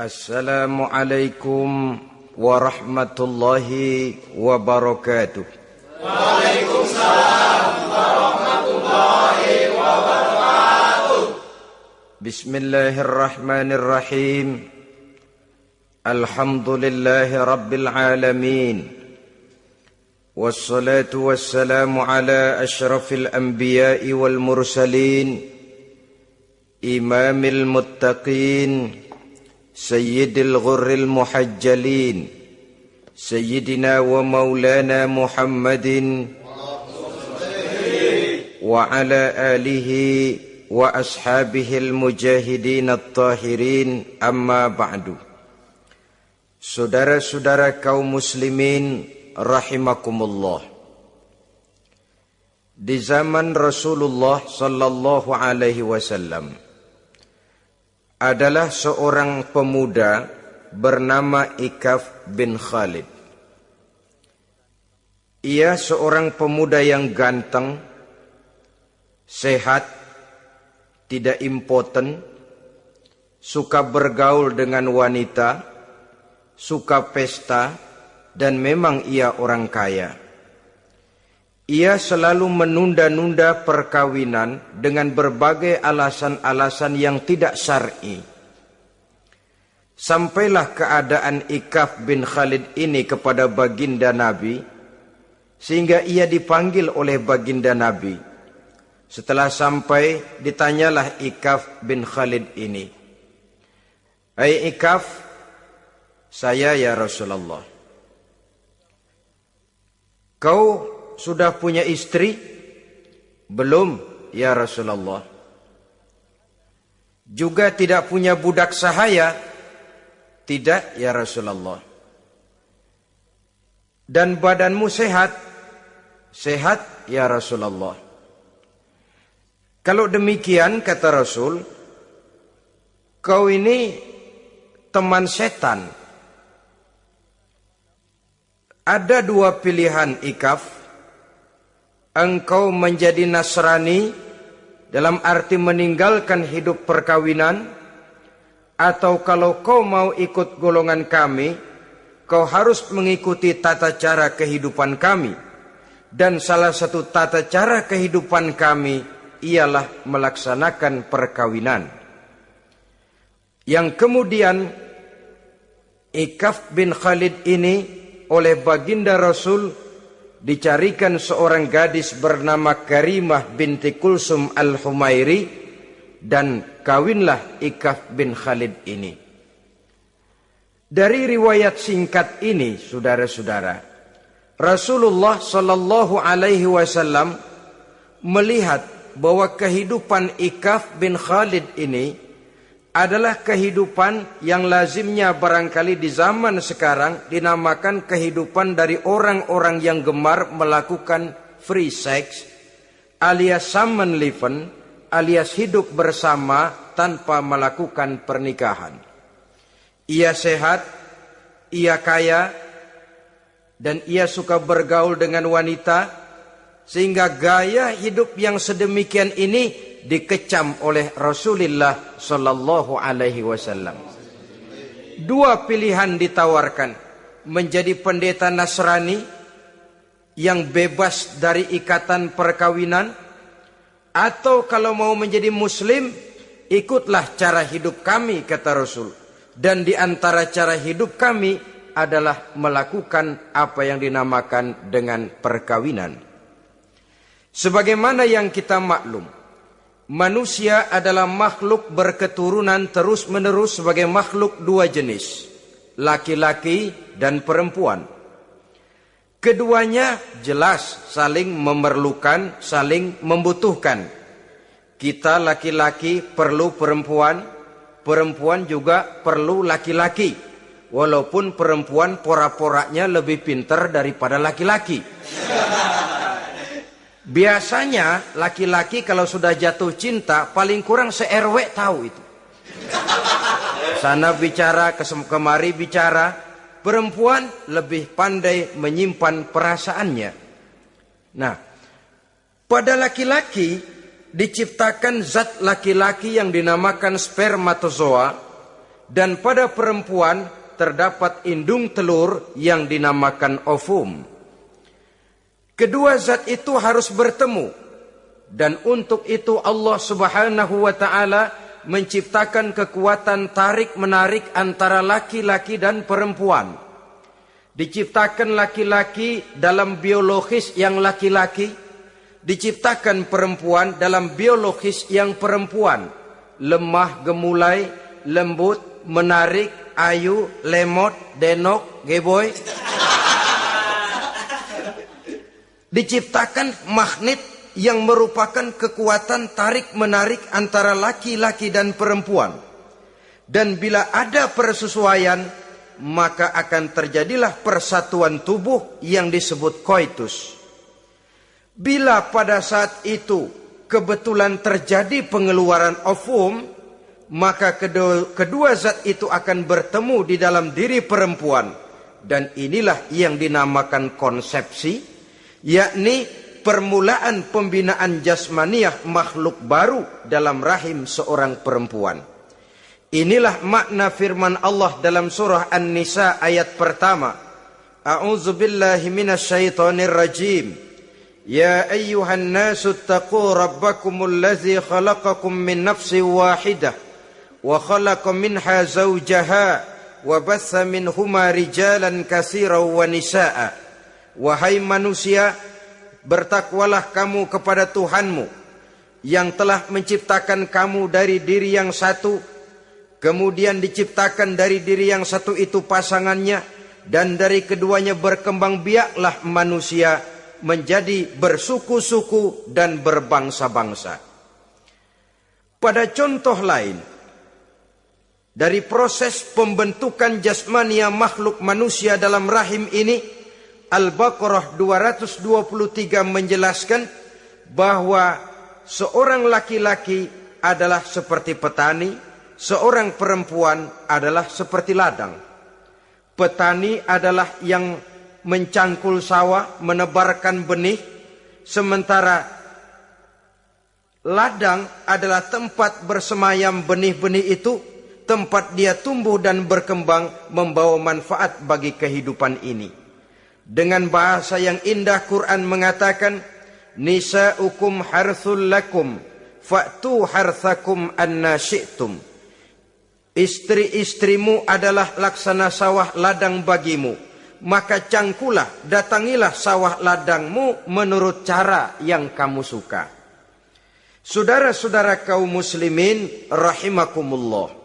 Assalamualaikum warahmatullahi wabarakatuh. Waalaikumsalam warahmatullahi wabarakatuh. Bismillahirrahmanirrahim. Alhamdulillahi rabbil alamin. Wassalatu wassalamu ala asyrafil anbiya'i wal mursalin, imamil muttaqin, sayyidil ghurril muhajjalin, sayyidina wa maulana Muhammadin wa ala alihi wa ashabihil mujahidin at-tahirin, amma ba'du. Saudara-saudara kaum muslimin rahimakumullah. Di zaman Rasulullah sallallahu alaihi wasallam adalah seorang pemuda bernama Ikaf bin Khalid. Ia seorang pemuda yang ganteng, sehat, tidak impoten, suka bergaul dengan wanita, suka pesta, dan memang ia orang kaya. Ia selalu menunda-nunda perkawinan dengan berbagai alasan-alasan yang tidak syar'i. Sampailah keadaan Ikaf bin Khalid ini kepada baginda Nabi, sehingga ia dipanggil oleh baginda Nabi. Setelah sampai, ditanyalah Ikaf bin Khalid ini, "Hai Ikaf, saya ya Rasulullah. Kau sudah punya istri?" "Belum ya Rasulullah." "Juga tidak punya budak sahaya?" "Tidak ya Rasulullah." "Dan badanmu sehat?" "Sehat ya Rasulullah." "Kalau demikian," kata Rasul, "kau ini teman setan. Ada dua pilihan Ikaf. Engkau menjadi Nasrani dalam arti meninggalkan hidup perkawinan, atau kalau kau mau ikut golongan kami, kau harus mengikuti tata cara kehidupan kami. Dan salah satu tata cara kehidupan kami ialah melaksanakan perkawinan." Yang kemudian Ikaf bin Khalid ini oleh baginda Rasul dicarikan seorang gadis bernama Karimah binti Kulsum al-Humairi, dan kawinlah Ikaf bin Khalid ini. Dari riwayat singkat ini, saudara-saudara, Rasulullah sallallahu alaihi wasallam melihat bahwa kehidupan Ikaf bin Khalid ini adalah kehidupan yang lazimnya barangkali di zaman sekarang dinamakan kehidupan dari orang-orang yang gemar melakukan free sex, alias samenleven, alias hidup bersama tanpa melakukan pernikahan. Ia sehat, ia kaya, dan ia suka bergaul dengan wanita, sehingga gaya hidup yang sedemikian ini dikecam oleh Rasulullah sallallahu alaihi wasallam. Dua pilihan ditawarkan: menjadi pendeta Nasrani yang bebas dari ikatan perkawinan, atau kalau mau menjadi muslim, ikutlah cara hidup kami, kata Rasul. Dan di antara cara hidup kami adalah melakukan apa yang dinamakan dengan perkawinan. Sebagaimana yang kita maklum, manusia adalah makhluk berketurunan terus-menerus sebagai makhluk dua jenis, laki-laki dan perempuan. Keduanya jelas saling memerlukan, saling membutuhkan. Kita laki-laki perlu perempuan, perempuan juga perlu laki-laki. Walaupun perempuan pora-poranya lebih pintar daripada laki-laki. Biasanya laki-laki kalau sudah jatuh cinta paling kurang se-RW tahu itu. Sana bicara, kemari bicara. Perempuan lebih pandai menyimpan perasaannya. Nah, pada laki-laki diciptakan zat laki-laki yang dinamakan spermatozoa Dan pada perempuan terdapat indung telur yang dinamakan ovum. Kedua zat itu harus bertemu. Dan untuk itu Allah Subhanahu wa ta'ala menciptakan kekuatan tarik-menarik antara laki-laki dan perempuan. Diciptakan laki-laki dalam biologis yang laki-laki, diciptakan perempuan dalam biologis yang perempuan. Lemah, gemulai, lembut, menarik, ayu, lemot, denok, geboy. Diciptakan magnet yang merupakan kekuatan tarik-menarik antara laki-laki dan perempuan. Dan bila ada persesuaian, maka akan terjadilah persatuan tubuh yang disebut koitus. Bila pada saat itu kebetulan terjadi pengeluaran ovum, maka kedua zat itu akan bertemu di dalam diri perempuan. Dan inilah yang dinamakan konsepsi, yakni permulaan pembinaan jasmaniah makhluk baru dalam rahim seorang perempuan. Inilah makna firman Allah dalam surah An-Nisa ayat pertama. A'udzu billahi minasyaitonir rajim. Ya ayyuhan nasu taqu rabbakumul ladzi khalaqakum min nafsin wahidah wa khalaqa minha zawjaha wa batha minhuma rijalan katsiran wa nisaa. Wahai manusia, bertakwalah kamu kepada Tuhanmu yang telah menciptakan kamu dari diri yang satu, kemudian diciptakan dari diri yang satu itu pasangannya, dan dari keduanya berkembang biaklah manusia menjadi bersuku-suku dan berbangsa-bangsa. Pada contoh lain, dari proses pembentukan jasmania makhluk manusia dalam rahim ini, Al-Baqarah 223 menjelaskan bahwa seorang laki-laki adalah seperti petani, seorang perempuan adalah seperti ladang. Petani adalah yang mencangkul sawah, menebarkan benih, sementara ladang adalah tempat bersemayam benih-benih itu, tempat dia tumbuh dan berkembang membawa manfaat bagi kehidupan ini. Dengan bahasa yang indah Quran mengatakan, nisa'ukum harthul lakum fa'tu harthakum anna syi'tum. Istri-istrimu adalah laksana sawah ladang bagimu, maka cangkulah, datangilah sawah ladangmu menurut cara yang kamu suka. Saudara-saudara kaum muslimin rahimakumullah,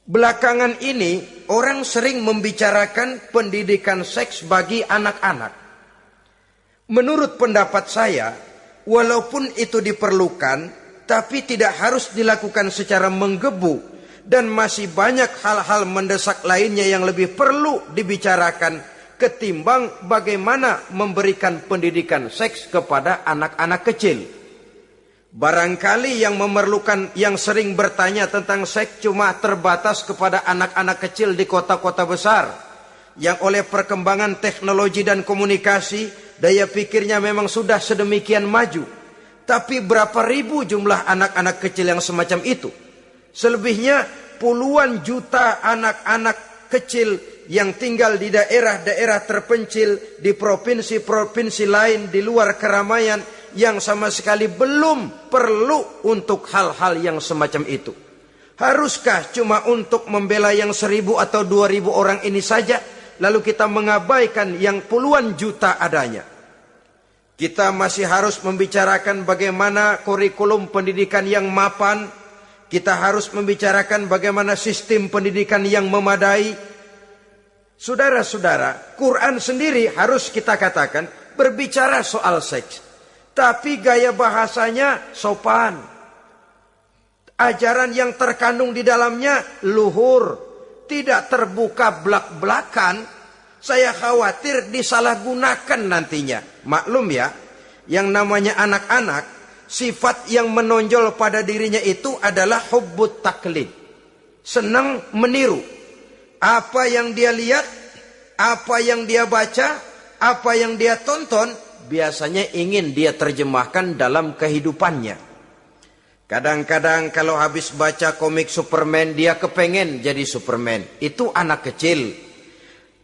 belakangan ini orang sering membicarakan pendidikan seks bagi anak-anak. Menurut pendapat saya, walaupun itu diperlukan, tapi tidak harus dilakukan secara menggebu, dan masih banyak hal-hal mendesak lainnya yang lebih perlu dibicarakan ketimbang bagaimana memberikan pendidikan seks kepada anak-anak kecil. Barangkali yang memerlukan, yang sering bertanya tentang seks cuma terbatas kepada anak-anak kecil di kota-kota besar, yang oleh perkembangan teknologi dan komunikasi, daya pikirnya memang sudah sedemikian maju. Tapi berapa ribu jumlah anak-anak kecil yang semacam itu? Selebihnya puluhan juta anak-anak kecil yang tinggal di daerah-daerah terpencil, di provinsi-provinsi lain, di luar keramaian, yang sama sekali belum perlu untuk hal-hal yang semacam itu. Haruskah cuma untuk membela yang 1.000 atau 2.000 orang ini saja, lalu kita mengabaikan yang puluhan juta adanya? Kita masih harus membicarakan bagaimana kurikulum pendidikan yang mapan. Kita harus membicarakan bagaimana sistem pendidikan yang memadai. Saudara-saudara, Quran sendiri harus kita katakan berbicara soal seks, tapi gaya bahasanya sopan. Ajaran yang terkandung di dalamnya luhur, tidak terbuka belak-belakan. Saya khawatir disalahgunakan nantinya. Maklum ya, yang namanya anak-anak, sifat yang menonjol pada dirinya itu adalah hubbut taklid. Senang meniru. Apa yang dia lihat, apa yang dia baca, apa yang dia tonton, biasanya ingin dia terjemahkan dalam kehidupannya. Kadang-kadang kalau habis baca komik Superman, dia kepengen jadi Superman. Itu anak kecil.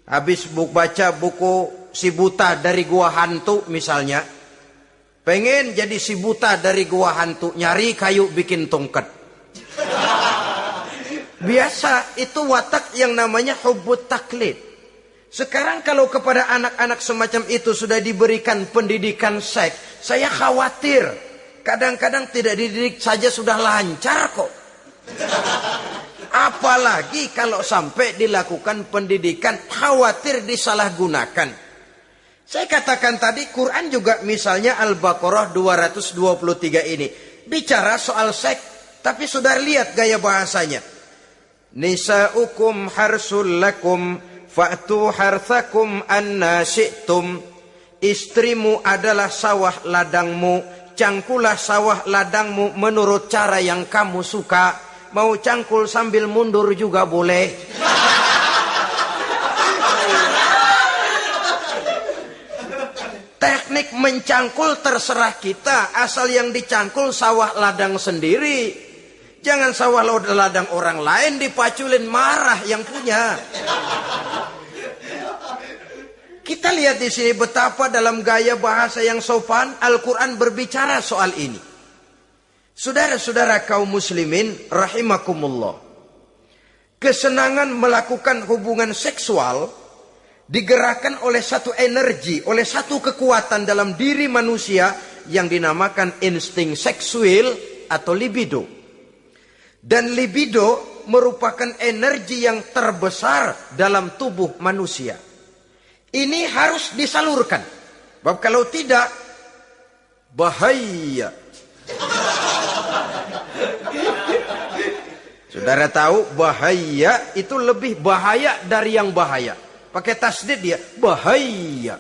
Habis baca buku Si Buta dari Gua Hantu misalnya, pengen jadi si buta dari gua hantu, nyari kayu bikin tongkat. Biasa, itu watak yang namanya hubbut taklid. Sekarang kalau kepada anak-anak semacam itu sudah diberikan pendidikan seks, saya khawatir. Kadang-kadang tidak dididik saja sudah lancar kok. Apalagi kalau sampai dilakukan pendidikan, khawatir disalahgunakan. Saya katakan tadi, Quran juga misalnya Al-Baqarah 223 ini bicara soal seks, tapi sudah lihat gaya bahasanya. Nisa'ukum harsul lakum fa'tu harthakum anna syi'tum. Istrimu adalah sawah ladangmu, cangkulah sawah ladangmu menurut cara yang kamu suka. Mau cangkul sambil mundur juga boleh. Teknik mencangkul terserah kita, asal yang dicangkul sawah ladang sendiri. Jangan sawah ladang orang lain dipaculin, marah yang punya. Kita lihat di sini betapa dalam gaya bahasa yang sopan Al-Quran berbicara soal ini. Saudara-saudara kaum muslimin rahimakumullah. Kesenangan melakukan hubungan seksual digerakkan oleh satu energi, oleh satu kekuatan dalam diri manusia yang dinamakan insting seksual atau libido. Dan libido merupakan energi yang terbesar dalam tubuh manusia. Ini harus disalurkan. Sebab kalau tidak, bahaya. Saudara tahu bahaya itu lebih bahaya dari yang bahaya. Pakai tasdid dia, bahaya.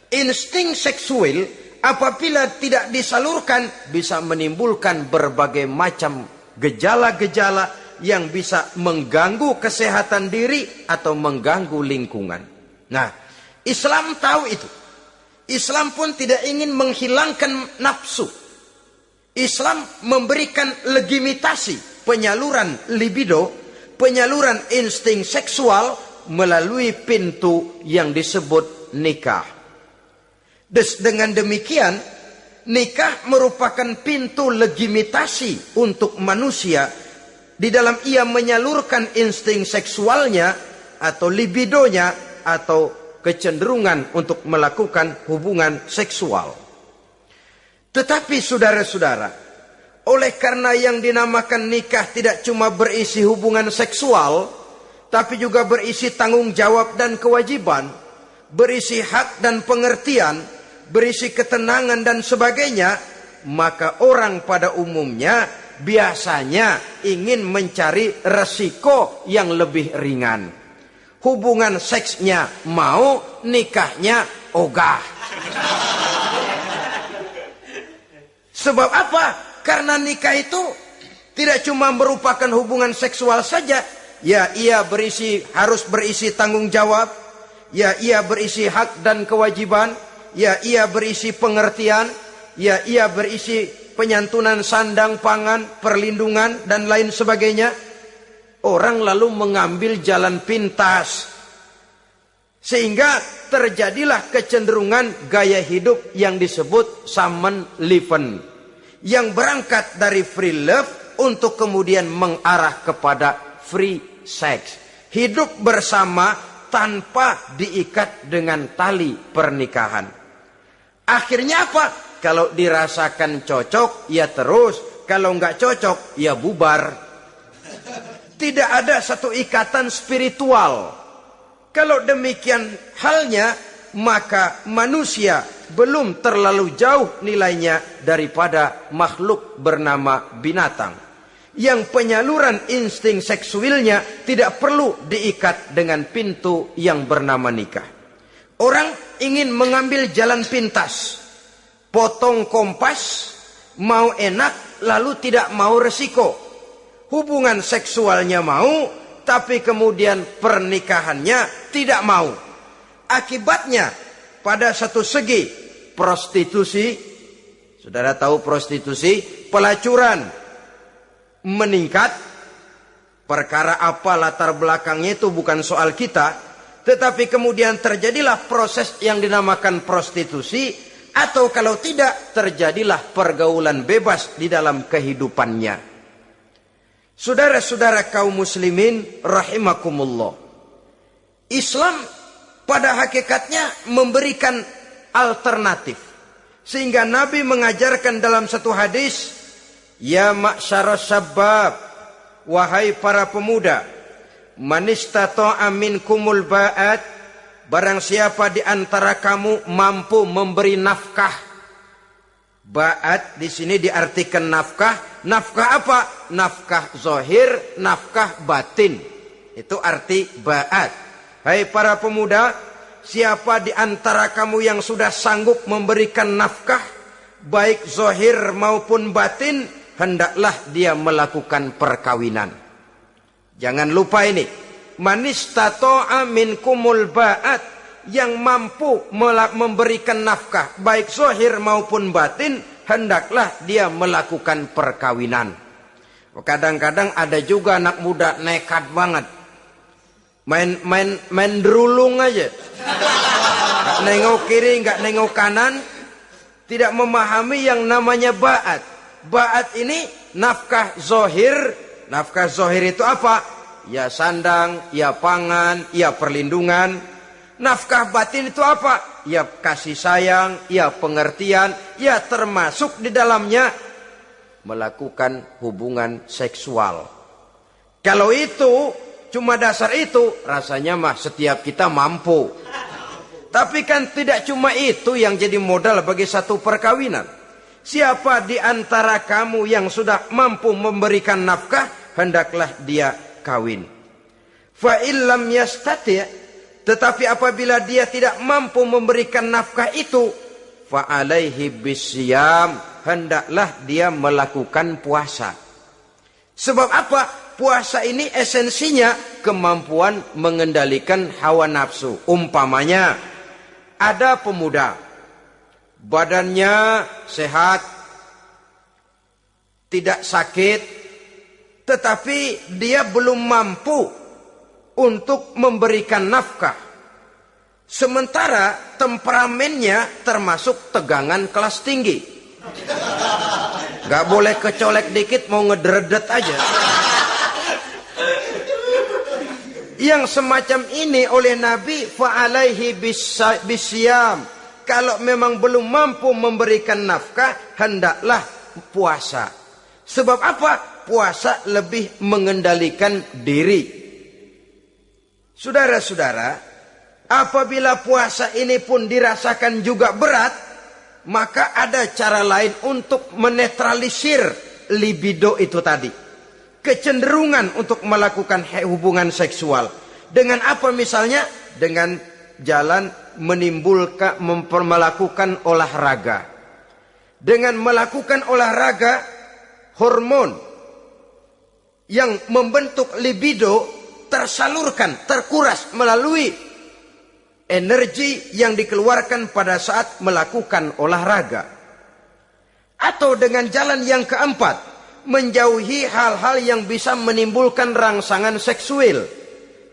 Insting seksual apabila tidak disalurkan bisa menimbulkan berbagai macam gejala-gejala yang bisa mengganggu kesehatan diri atau mengganggu lingkungan. Nah, Islam tahu itu. Islam pun tidak ingin menghilangkan nafsu. Islam memberikan legitimasi penyaluran libido, penyaluran insting seksual melalui pintu yang disebut nikah. Dengan demikian, nikah merupakan pintu legitimasi untuk manusia di dalam ia menyalurkan insting seksualnya atau libidonya atau kecenderungan untuk melakukan hubungan seksual. Tetapi saudara-saudara, oleh karena yang dinamakan nikah tidak cuma berisi hubungan seksual, tapi juga berisi tanggung jawab dan kewajiban, berisi hak dan pengertian, berisi ketenangan dan sebagainya, maka orang pada umumnya biasanya ingin mencari resiko yang lebih ringan. Hubungan seksnya mau, nikahnya ogah. Sebab apa? Karena nikah itu tidak cuma merupakan hubungan seksual saja. Ya, ia harus berisi tanggung jawab. Ya, ia berisi hak dan kewajiban. Ya, ia berisi pengertian. Ya, ia berisi penyantunan sandang, pangan, perlindungan, dan lain sebagainya. Orang lalu mengambil jalan pintas. Sehingga terjadilah kecenderungan gaya hidup yang disebut Samen Leven. Yang berangkat dari free love untuk kemudian mengarah kepada free seks. Hidup bersama tanpa diikat dengan tali pernikahan. Akhirnya apa? Kalau dirasakan cocok, ya terus. Kalau nggak cocok, ya bubar. Tidak ada satu ikatan spiritual. Kalau demikian halnya, maka manusia belum terlalu jauh nilainya daripada makhluk bernama binatang. Yang penyaluran insting seksualnya tidak perlu diikat dengan pintu yang bernama nikah. Orang ingin mengambil jalan pintas, potong kompas, mau enak lalu tidak mau resiko. Hubungan seksualnya mau, tapi kemudian pernikahannya tidak mau. Akibatnya pada satu segi prostitusi, Saudara tahu prostitusi, pelacuran meningkat. Perkara apa latar belakangnya itu bukan soal kita. Tetapi kemudian terjadilah proses yang dinamakan prostitusi. Atau kalau tidak, terjadilah pergaulan bebas di dalam kehidupannya. Saudara-saudara kaum muslimin rahimakumullah. Islam pada hakikatnya memberikan alternatif. Sehingga Nabi mengajarkan dalam satu hadis, ya ma'syaras syabab, wahai para pemuda, man istata'a minkumul ba'at, barang siapa di antara kamu mampu memberi nafkah. Ba'at di sini diartikan nafkah. Nafkah apa? Nafkah zahir, nafkah batin. Itu arti ba'at. Hai para pemuda, siapa di antara kamu yang sudah sanggup memberikan nafkah, baik zahir maupun batin, hendaklah dia melakukan perkawinan. Jangan lupa ini. Man istata'a minkumul ba'at, yang mampu memberikan nafkah, baik zahir maupun batin, hendaklah dia melakukan perkawinan. Kadang-kadang ada juga anak muda nekat banget. Main derulung aja. Nggak nengok kiri, nggak nengok kanan. Tidak memahami yang namanya ba'at. Ba'at ini nafkah zohir. Nafkah zohir itu apa? Ya sandang, ya pangan, ya perlindungan. Nafkah batin itu apa? Ya kasih sayang, ya pengertian. Ya termasuk di dalamnya melakukan hubungan seksual. Kalau itu cuma dasar itu, rasanya mah setiap kita mampu. Tapi kan tidak cuma itu yang jadi modal bagi satu perkawinan. Siapa di antara kamu yang sudah mampu memberikan nafkah, hendaklah dia kawin. Fa illam yastati', tetapi apabila dia tidak mampu memberikan nafkah itu, fa alaihi bisyam, hendaklah dia melakukan puasa. Sebab apa? Puasa ini esensinya kemampuan mengendalikan hawa nafsu. Umpamanya, ada pemuda, badannya sehat, tidak sakit, tetapi dia belum mampu untuk memberikan nafkah. Sementara temperamennya termasuk tegangan kelas tinggi. Gak boleh kecolek dikit mau ngederedet aja. Yang semacam ini oleh Nabi, fa'alaihi bisyam. Kalau memang belum mampu memberikan nafkah, hendaklah puasa. Sebab apa? Puasa lebih mengendalikan diri. Saudara-saudara, apabila puasa ini pun dirasakan juga berat, maka ada cara lain untuk menetralisir libido itu tadi. Kecenderungan untuk melakukan hubungan seksual. Dengan apa misalnya? Dengan jalan melakukan olahraga. Dengan melakukan olahraga, hormon yang membentuk libido tersalurkan, terkuras melalui energi yang dikeluarkan pada saat melakukan olahraga. Atau dengan jalan yang keempat, menjauhi hal-hal yang bisa menimbulkan rangsangan seksual.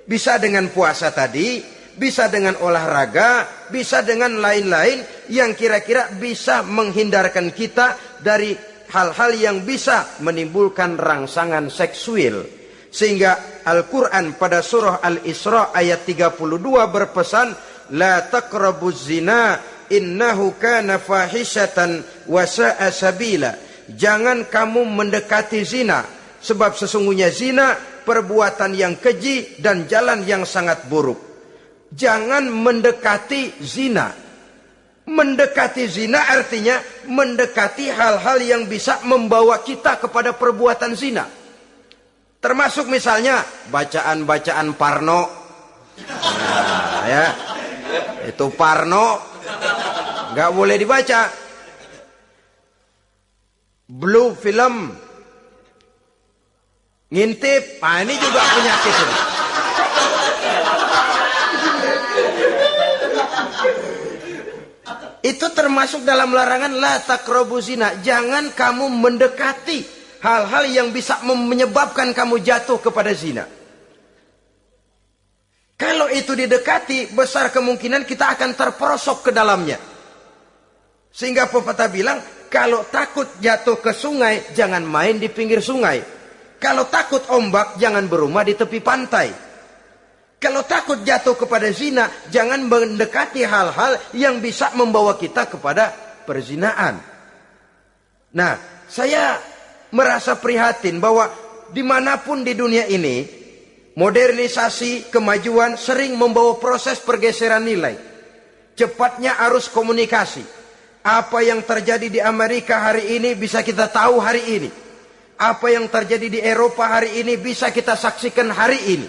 Bisa dengan puasa tadi, bisa dengan olahraga, bisa dengan lain-lain yang kira-kira bisa menghindarkan kita dari hal-hal yang bisa menimbulkan rangsangan seksual. Sehingga Al-Quran pada surah Al-Isra ayat 32 berpesan, la taqrabuz zina innahu kana fahishatan wa sa'a sabila. Jangan kamu mendekati zina, sebab sesungguhnya zina perbuatan yang keji dan jalan yang sangat buruk. Jangan mendekati zina. Mendekati zina artinya mendekati hal-hal yang bisa membawa kita kepada perbuatan zina. Termasuk misalnya bacaan-bacaan Parno. Nah, ya. Itu Parno nggak boleh dibaca. Blue film, ngintip, nah ini juga penyakit. Itu termasuk dalam larangan la taqrabu zina. Jangan kamu mendekati hal-hal yang bisa menyebabkan kamu jatuh kepada zina. Kalau itu didekati, besar kemungkinan kita akan terperosok ke dalamnya. Sehingga pepatah bilang, kalau takut jatuh ke sungai, jangan main di pinggir sungai. Kalau takut ombak, jangan berumah di tepi pantai. Kalau takut jatuh kepada zina, jangan mendekati hal-hal yang bisa membawa kita kepada perzinaan. Nah, saya merasa prihatin bahwa dimanapun di dunia ini, modernisasi, kemajuan sering membawa proses pergeseran nilai. Cepatnya arus komunikasi. Apa yang terjadi di Amerika hari ini bisa kita tahu hari ini. Apa yang terjadi di Eropa hari ini bisa kita saksikan hari ini.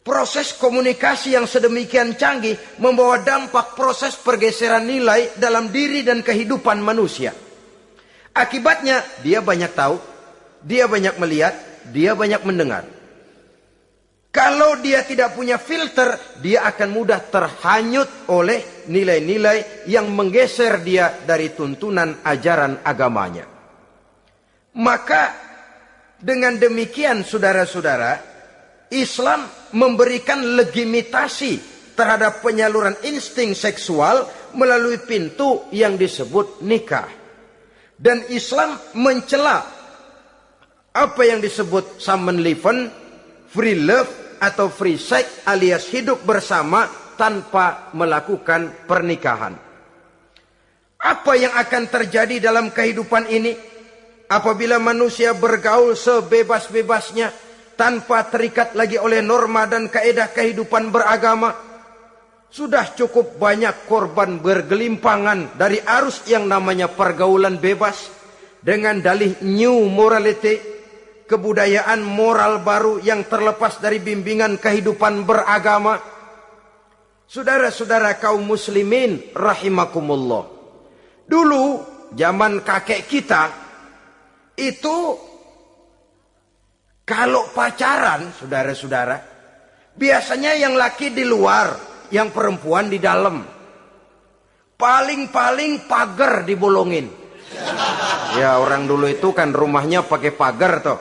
Proses komunikasi yang sedemikian canggih membawa dampak proses pergeseran nilai dalam diri dan kehidupan manusia. Akibatnya dia banyak tahu, dia banyak melihat, dia banyak mendengar. Kalau dia tidak punya filter, dia akan mudah terhanyut oleh nilai-nilai yang menggeser dia dari tuntunan ajaran agamanya. Maka dengan demikian saudara-saudara, Islam memberikan legitimasi terhadap penyaluran insting seksual melalui pintu yang disebut nikah. Dan Islam mencela apa yang disebut Samenleven, free love, atau free sex alias hidup bersama tanpa melakukan pernikahan. Apa yang akan terjadi dalam kehidupan ini apabila manusia bergaul sebebas-bebasnya tanpa terikat lagi oleh norma dan kaedah kehidupan beragama? Sudah cukup banyak korban bergelimpangan dari arus yang namanya pergaulan bebas dengan dalih new morality, kebudayaan moral baru yang terlepas dari bimbingan kehidupan beragama. Saudara-saudara kaum muslimin rahimakumullah. Dulu zaman kakek kita itu kalau pacaran, saudara-saudara, biasanya yang laki di luar, yang perempuan di dalam. Paling-paling pagar dibolongin. Ya, orang dulu itu kan rumahnya pakai pagar toh.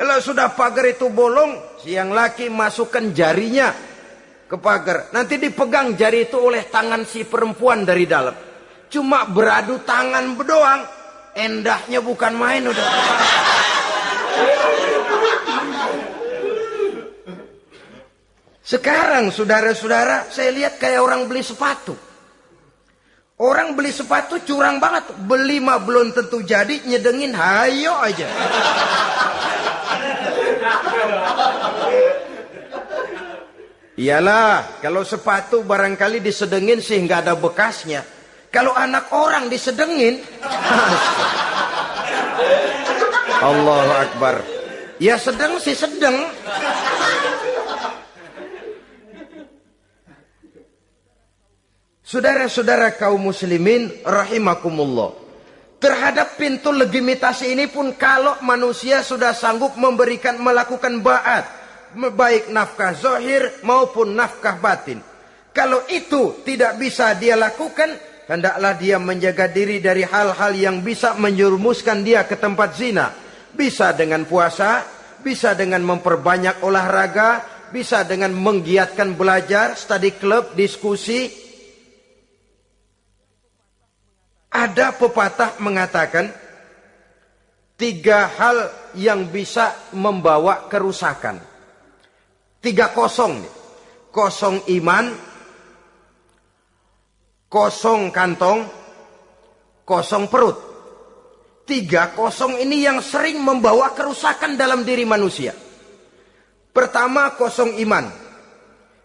Kalau sudah pagar itu bolong, si yang laki masukkan jarinya ke pagar. Nanti dipegang jari itu oleh tangan si perempuan dari dalam. Cuma beradu tangan doang. Endahnya bukan main udah. Sekarang saudara-saudara, saya lihat kayak orang beli sepatu. Orang beli sepatu curang banget. Beli mah belum tentu jadi, nyedengin hayo aja. Iyalah, kalau sepatu barangkali disedengin sih nggak ada bekasnya. Kalau anak orang disedengin, Allahu Akbar. Ya sedang sih sedang. Saudara-saudara kaum muslimin rahimakumullah. Terhadap pintu legitimasi ini pun kalau manusia sudah sanggup melakukan ba'at, baik nafkah zahir maupun nafkah batin. Kalau itu tidak bisa dia lakukan, hendaklah dia menjaga diri dari hal-hal yang bisa menjerumuskan dia ke tempat zina. Bisa dengan puasa, bisa dengan memperbanyak olahraga, bisa dengan menggiatkan belajar, study club, diskusi. Ada pepatah mengatakan 3 hal yang bisa membawa kerusakan. 3 kosong nih. Kosong iman, kosong kantong, kosong perut. 3 kosong ini yang sering membawa kerusakan dalam diri manusia. Pertama, kosong iman.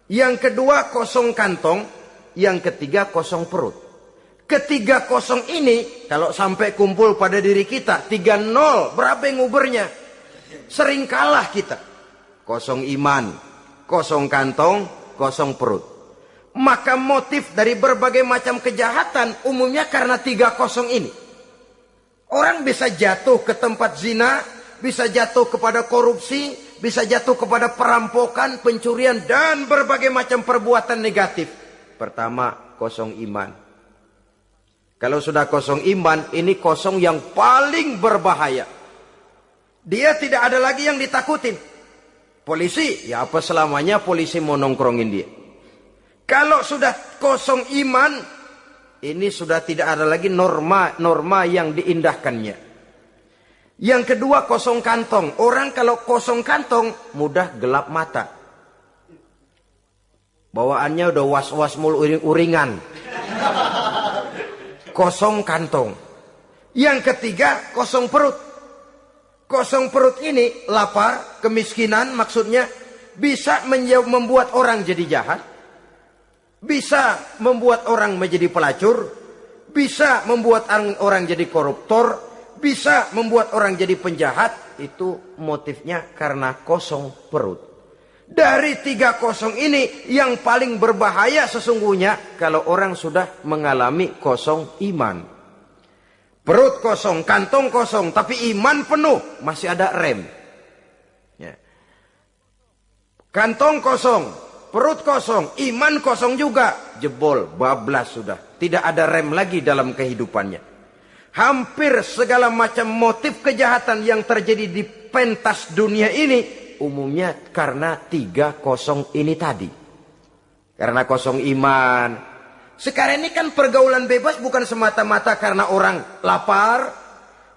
Yang kedua, kosong kantong. Yang ketiga, kosong perut. Ketiga kosong ini, kalau sampai kumpul pada diri kita, 3-0, berapa yang ngubernya? Sering kalah kita. Kosong iman, kosong kantong, kosong perut. Maka motif dari berbagai macam kejahatan umumnya karena 3 kosong ini. Orang bisa jatuh ke tempat zina, bisa jatuh kepada korupsi, bisa jatuh kepada perampokan, pencurian, dan berbagai macam perbuatan negatif. Pertama, kosong iman. Kalau sudah kosong iman, ini kosong yang paling berbahaya. Dia tidak ada lagi yang ditakutin. Polisi, ya apa selamanya polisi mau nongkrongin dia. Kalau sudah kosong iman, ini sudah tidak ada lagi norma yang diindahkannya. Yang kedua, kosong kantong. Orang kalau kosong kantong, mudah gelap mata. Bawaannya udah was-was mulu uring-uringan. Kosong kantong. Yang ketiga, kosong perut. Kosong perut ini lapar, kemiskinan maksudnya, bisa membuat orang jadi jahat, bisa membuat orang menjadi pelacur, bisa membuat orang jadi koruptor, bisa membuat orang jadi penjahat. Itu motifnya karena kosong perut. Dari 3 kosong ini yang paling berbahaya sesungguhnya kalau orang sudah mengalami kosong iman. Perut kosong, kantong kosong, tapi iman penuh, masih ada rem. Ya. Kantong kosong, perut kosong, iman kosong juga, jebol, bablas sudah. Tidak ada rem lagi dalam kehidupannya. Hampir segala macam motif kejahatan yang terjadi di pentas dunia ini umumnya karena 3 kosong ini tadi. Karena kosong iman. Sekarang ini kan pergaulan bebas bukan semata-mata karena orang lapar,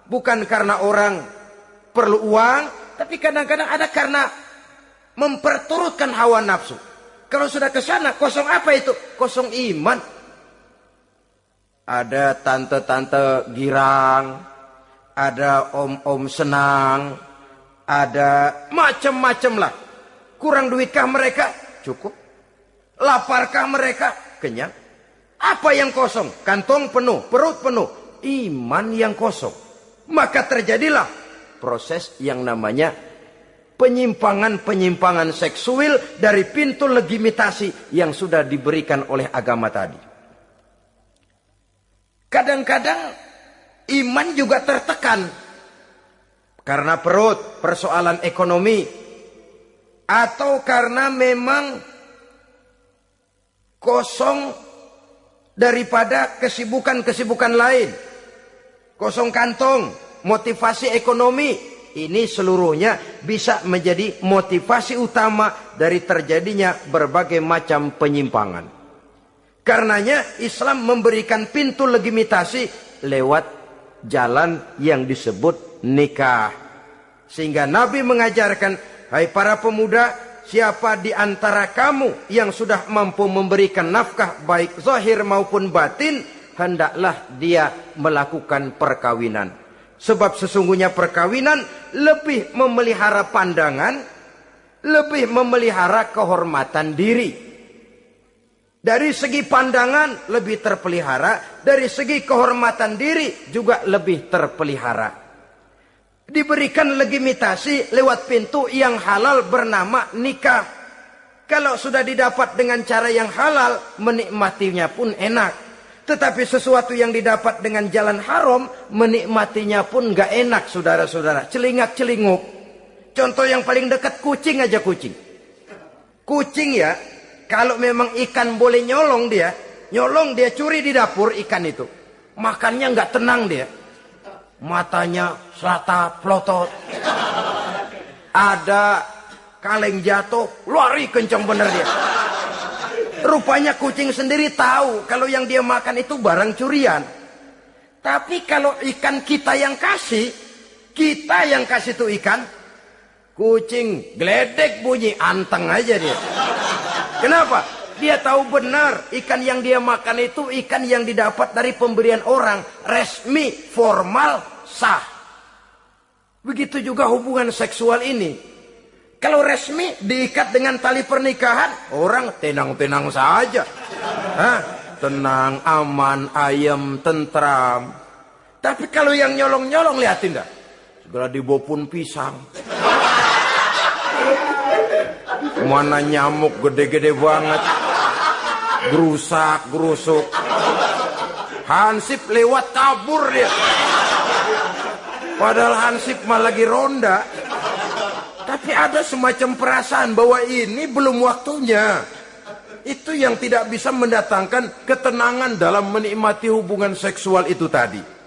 bukan karena orang perlu uang, tapi kadang-kadang ada karena memperturutkan hawa nafsu. Kalau sudah ke sana, kosong apa itu? Kosong iman. Ada tante-tante girang, ada om-om senang, ada macam-macam lah. Kurang duitkah mereka? Cukup. Laparkah mereka? Kenyang. Apa yang kosong? Kantong penuh, perut penuh, iman yang kosong. Maka terjadilah proses yang namanya penyimpangan-penyimpangan seksual dari pintu legitimasi yang sudah diberikan oleh agama tadi. Kadang-kadang iman juga tertekan karena perut, persoalan ekonomi, atau karena memang kosong daripada kesibukan-kesibukan lain. Kosong kantong, motivasi ekonomi, ini seluruhnya bisa menjadi motivasi utama dari terjadinya berbagai macam penyimpangan. Karenanya Islam memberikan pintu legitimasi lewat jalan yang disebut nikah. Sehingga Nabi mengajarkan, hai para pemuda, siapa di antara kamu yang sudah mampu memberikan nafkah baik zahir maupun batin, hendaklah dia melakukan perkawinan. Sebab sesungguhnya perkawinan lebih memelihara pandangan, lebih memelihara kehormatan diri. Dari segi pandangan lebih terpelihara, dari segi kehormatan diri juga lebih terpelihara. Diberikan legitimasi lewat pintu yang halal bernama nikah. Kalau sudah didapat dengan cara yang halal, menikmatinya pun enak. Tetapi sesuatu yang didapat dengan jalan haram, menikmatinya pun gak enak, saudara-saudara. Celingak-celinguk. Contoh yang paling dekat, kucing aja kucing. Kucing ya, kalau memang ikan boleh nyolong dia curi di dapur ikan itu. Makannya gak tenang dia. Matanya selata plotot. Ada kaleng jatuh, lari kencang bener dia. Rupanya kucing sendiri tahu kalau yang dia makan itu barang curian. Tapi kalau ikan kita yang kasih tuh ikan, kucing geledek bunyi, anteng aja dia. Kenapa? Dia tahu benar ikan yang dia makan itu ikan yang didapat dari pemberian orang, resmi, formal, sah. Begitu juga hubungan seksual ini. Kalau resmi diikat dengan tali pernikahan, orang tenang-tenang saja. Hah? Tenang, aman, ayem, tentram. Tapi kalau yang nyolong-nyolong, lihatin dah. Segera dibopun pisang. Mana nyamuk gede-gede banget. Gerusak, gerusuk. Hansip lewat kabur dia. Padahal Hansip mah lagi ronda. Tapi ada semacam perasaan bahwa ini belum waktunya. itu yang tidak bisa mendatangkan ketenangan dalam menikmati hubungan seksual itu tadi.